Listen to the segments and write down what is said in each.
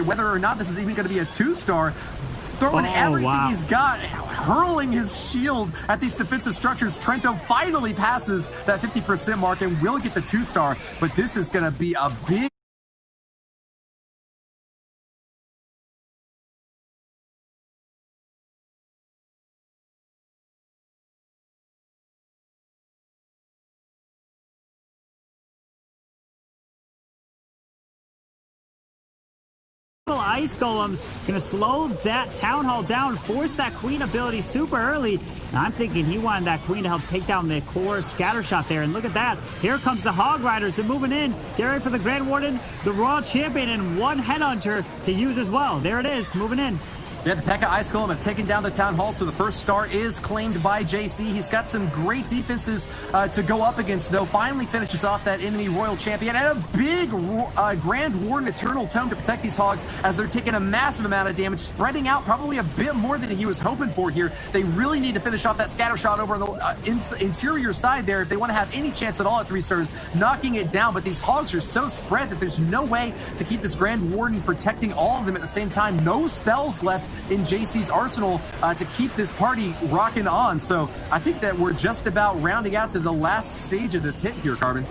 whether or not this is even going to be a 2-star. Throwing everything he's got, hurling his shield at these defensive structures. Trento finally passes that 50% mark and will get the 2-star, but this is going to be a big Ice Golem's gonna slow that Town Hall down, force that Queen ability super early. And I'm thinking he wanted that Queen to help take down the core scatter shot there. And look at that. Here comes the Hog Riders. They're moving in. Get ready for the Grand Warden, the Royal Champion, and one Headhunter to use as well. There it is, moving in. Yeah, the P.E.K.K.A. Ice Golem have taken down the Town Hall, so the first star is claimed by JC. He's got some great defenses to go up against, though. Finally finishes off that enemy Royal Champion, and a big Grand Warden Eternal Tome to protect these Hogs as they're taking a massive amount of damage, spreading out probably a bit more than he was hoping for here. They really need to finish off that scatter shot over on the interior side there if they want to have any chance at all at 3 stars, knocking it down. But these Hogs are so spread that there's no way to keep this Grand Warden protecting all of them at the same time. No spells left in JC's arsenal to keep this party rocking on. So I think that we're just about rounding out to the last stage of this hit here, Carbon.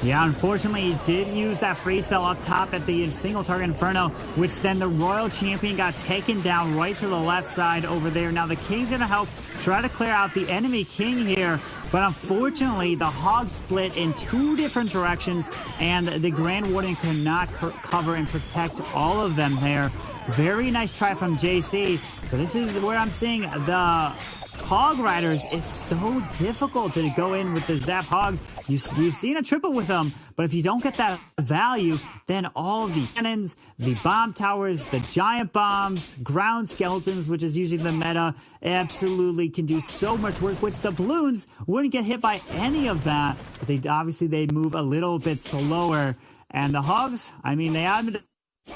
Yeah, unfortunately, he did use that freeze spell up top at the single target Inferno, which then the Royal Champion got taken down right to the left side over there. Now the King's going to help try to clear out the enemy King here, but unfortunately, the Hogs split in 2 different directions, and the Grand Warden could not cover and protect all of them there. Very nice try from JC, but this is where I'm seeing the Hog Riders. It's so difficult to go in with the Zap Hogs. We've seen a triple with them, but if you don't get that value, then all of the cannons, the bomb towers, the giant bombs, ground skeletons, which is usually the meta, absolutely can do so much work, which the balloons wouldn't get hit by any of that. But they move a little bit slower. And the Hogs, I mean, they ended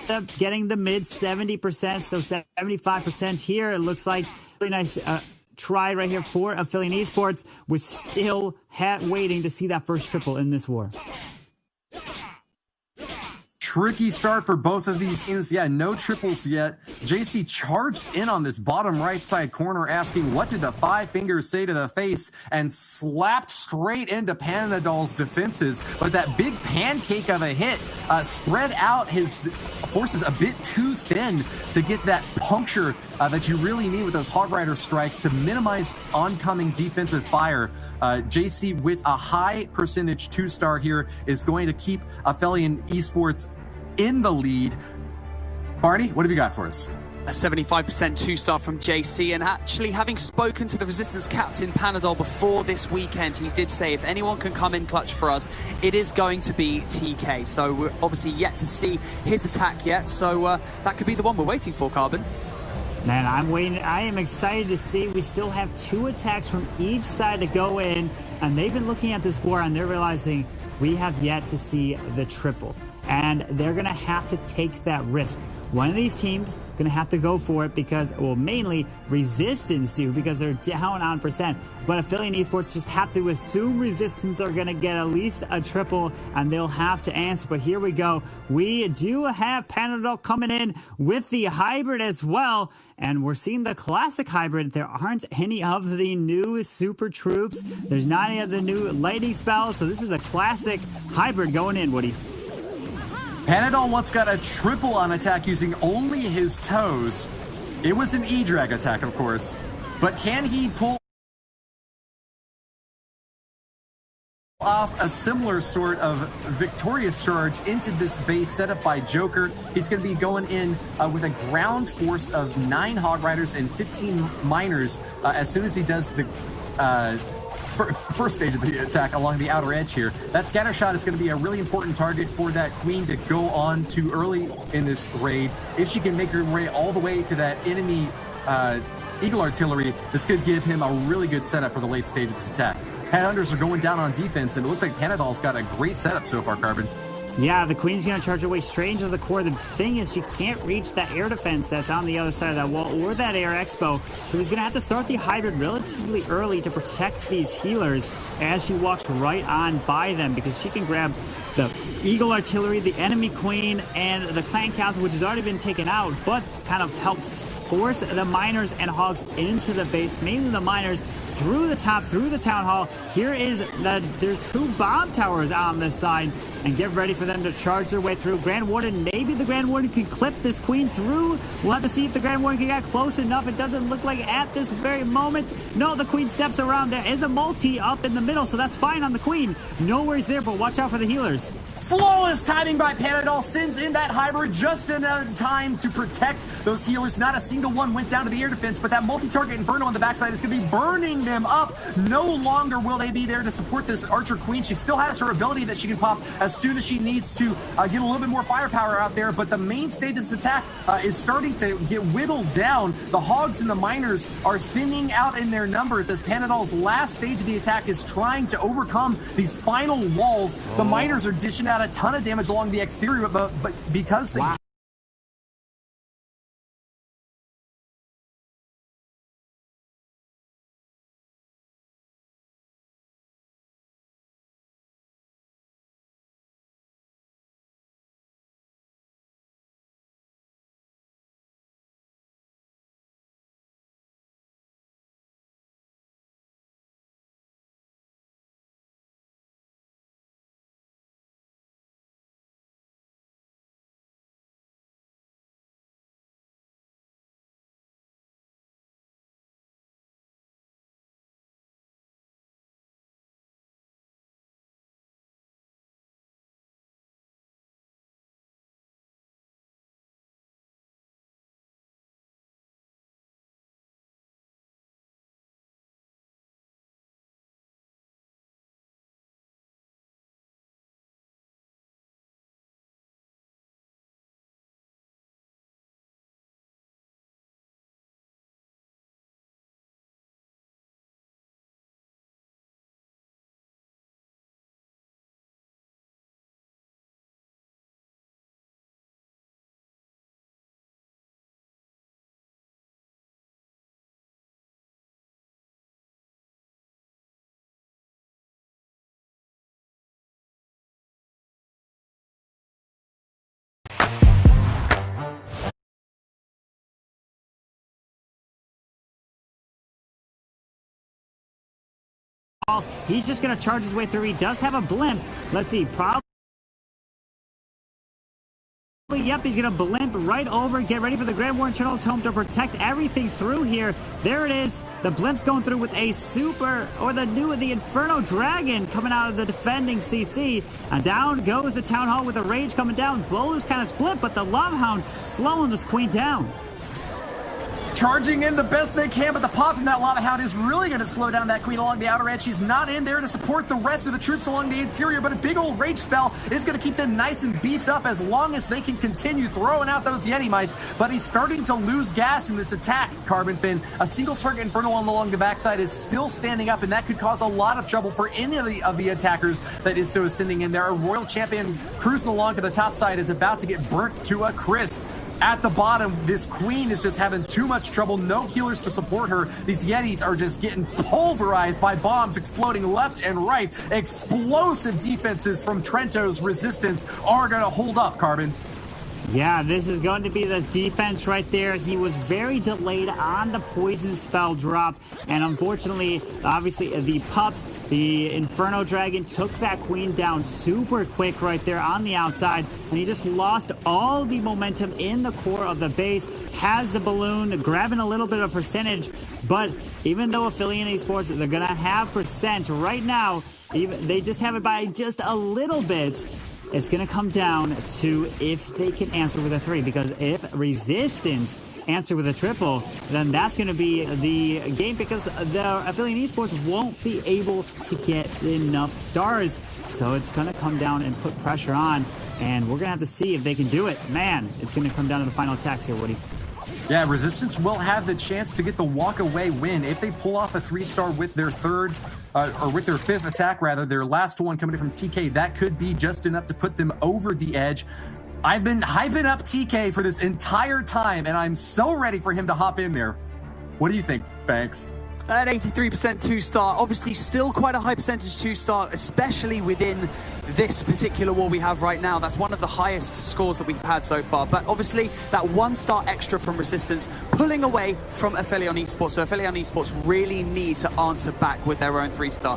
up getting the mid 70%, so 75% here. It looks like really nice try right here for Affiliate Esports. We're still waiting to see that first triple in this war. Tricky start for both of these teams. Yeah, no triples yet. JC charged in on this bottom right side corner, asking what did the 5 fingers say to the face, and slapped straight into Panadol's defenses. But that big pancake of a hit spread out his forces a bit too thin to get that puncture that you really need with those Hog Rider strikes to minimize oncoming defensive fire. JC with a high percentage 2-star here is going to keep Affiliate Esports in the lead. Barney, what have you got for us? A 75% 2-star from JC, and actually having spoken to the Resistance captain Panadol before this weekend, he did say if anyone can come in clutch for us, it is going to be TK. So we're obviously yet to see his attack yet, so that could be the one we're waiting for, Carbon. Man, I'm waiting. I am excited to see. We still have 2 attacks from each side to go in, and they've been looking at this war and they're realizing we have yet to see the triple, and they're gonna have to take that risk. One of these teams gonna have to go for it because, well, mainly Resistance do because they're down on percent, but Affiliate Esports just have to assume Resistance are gonna get at least a triple and they'll have to answer. But here we go. We do have Panadol coming in with the hybrid as well, and we're seeing the classic hybrid. There aren't any of the new super troops. There's not any of the new lightning spells, so this is a classic hybrid going in, Woody. Panadol once got a triple on attack using only his toes. It was an E-Drag attack, of course. But can he pull off a similar sort of victorious charge into this base set up by Joker? He's going to be going in with a ground force of 9 Hog Riders and 15 Miners as soon as he does the first stage of the attack along the outer edge here. That scatter shot is going to be a really important target for that Queen to go on to early in this raid. If she can make her way all the way to that enemy Eagle Artillery, this could give him a really good setup for the late stage of this attack. Headhunters are going down on defense, and it looks like Panadol's got a great setup so far, Carbon. Yeah, the Queen's going to charge away straight into the core. The thing is, she can't reach that air defense that's on the other side of that wall or that air expo. So he's going to have to start the hybrid relatively early to protect these healers as she walks right on by them, because she can grab the Eagle Artillery, the enemy Queen, and the Clan Council, which has already been taken out, but kind of help force the miners and hogs into the base, mainly the miners, through the top, through the town hall. Here is there's 2 bomb towers on this side, and get ready for them to charge their way through. Grand Warden, maybe the Grand Warden can clip this Queen through. We'll have to see if the Grand Warden can get close enough. It doesn't look like at this very moment. No, the Queen steps around. There is a multi up in the middle, so that's fine on the Queen. No worries there, but watch out for the healers. Flawless timing by Panadol, sends in that hybrid just in time to protect those healers. Not a single one went down to the air defense, but that multi-target Inferno on the backside is going to be burning them up. No longer will they be there to support this Archer Queen. She still has her ability that she can pop as soon as she needs to get a little bit more firepower out there, but the main stage of this attack is starting to get whittled down. The Hogs and the Miners are thinning out in their numbers as Panadol's last stage of the attack is trying to overcome these final walls. The Miners are dishing out a ton of damage along the exterior, but because they he's just going to charge his way through. He does have a blimp. Let's see, probably. Yep, he's going to blimp right over. Get ready for the Grand Warden Eternal Tome to protect everything through here. There it is. The blimp's going through with a super, or the Inferno Dragon coming out of the defending CC. And down goes the Town Hall with the Rage coming down. Bowler's kind of split, but the Love Hound slowing this Queen down. Charging in the best they can, but the pop from that Lava Hound is really going to slow down that Queen along the outer edge. She's not in there to support the rest of the troops along the interior, but a big old Rage spell is going to keep them nice and beefed up as long as they can continue throwing out those Yeti Mites. But he's starting to lose gas in this attack, Carbon Fin. A single target Inferno along the backside is still standing up, and that could cause a lot of trouble for any of the attackers that is still sending in there. A Royal Champion cruising along to the top side is about to get burnt to a crisp. At the bottom, this Queen is just having too much trouble. No healers to support her. These Yetis are just getting pulverized by bombs exploding left and right. Explosive defenses from Trento's Resistance are going to hold up, Carbon. Yeah, this is going to be the defense right there. He was very delayed on the poison spell drop, and unfortunately, obviously, the pups, the Inferno Dragon took that Queen down super quick right there on the outside, and he just lost all the momentum in the core of the base. Has the balloon, grabbing a little bit of percentage, but even though Affiliate Esports, they're going to have percent right now, even they just have it by just a little bit. It's going to come down to if they can answer with a 3, because if Resistance answer with a triple, then that's going to be the game, because the Affiliate Esports won't be able to get enough stars. So it's going to come down and put pressure on, and we're going to have to see if they can do it. Man, it's going to come down to the final attacks here, Woody. Yeah, Resistance will have the chance to get the walk-away win if they pull off a 3-star with their third, or with their 5th attack, rather, their last one coming in from TK. That could be just enough to put them over the edge. I've been hyping up TK for this entire time, and I'm so ready for him to hop in there. What do you think, Banks? An 83% 2-star, obviously still quite a high percentage 2-star, especially within this particular war we have right now. That's one of the highest scores that we've had so far. But obviously that 1-star extra from Resistance pulling away from Aphelion Esports. So Aphelion Esports really need to answer back with their own 3-star.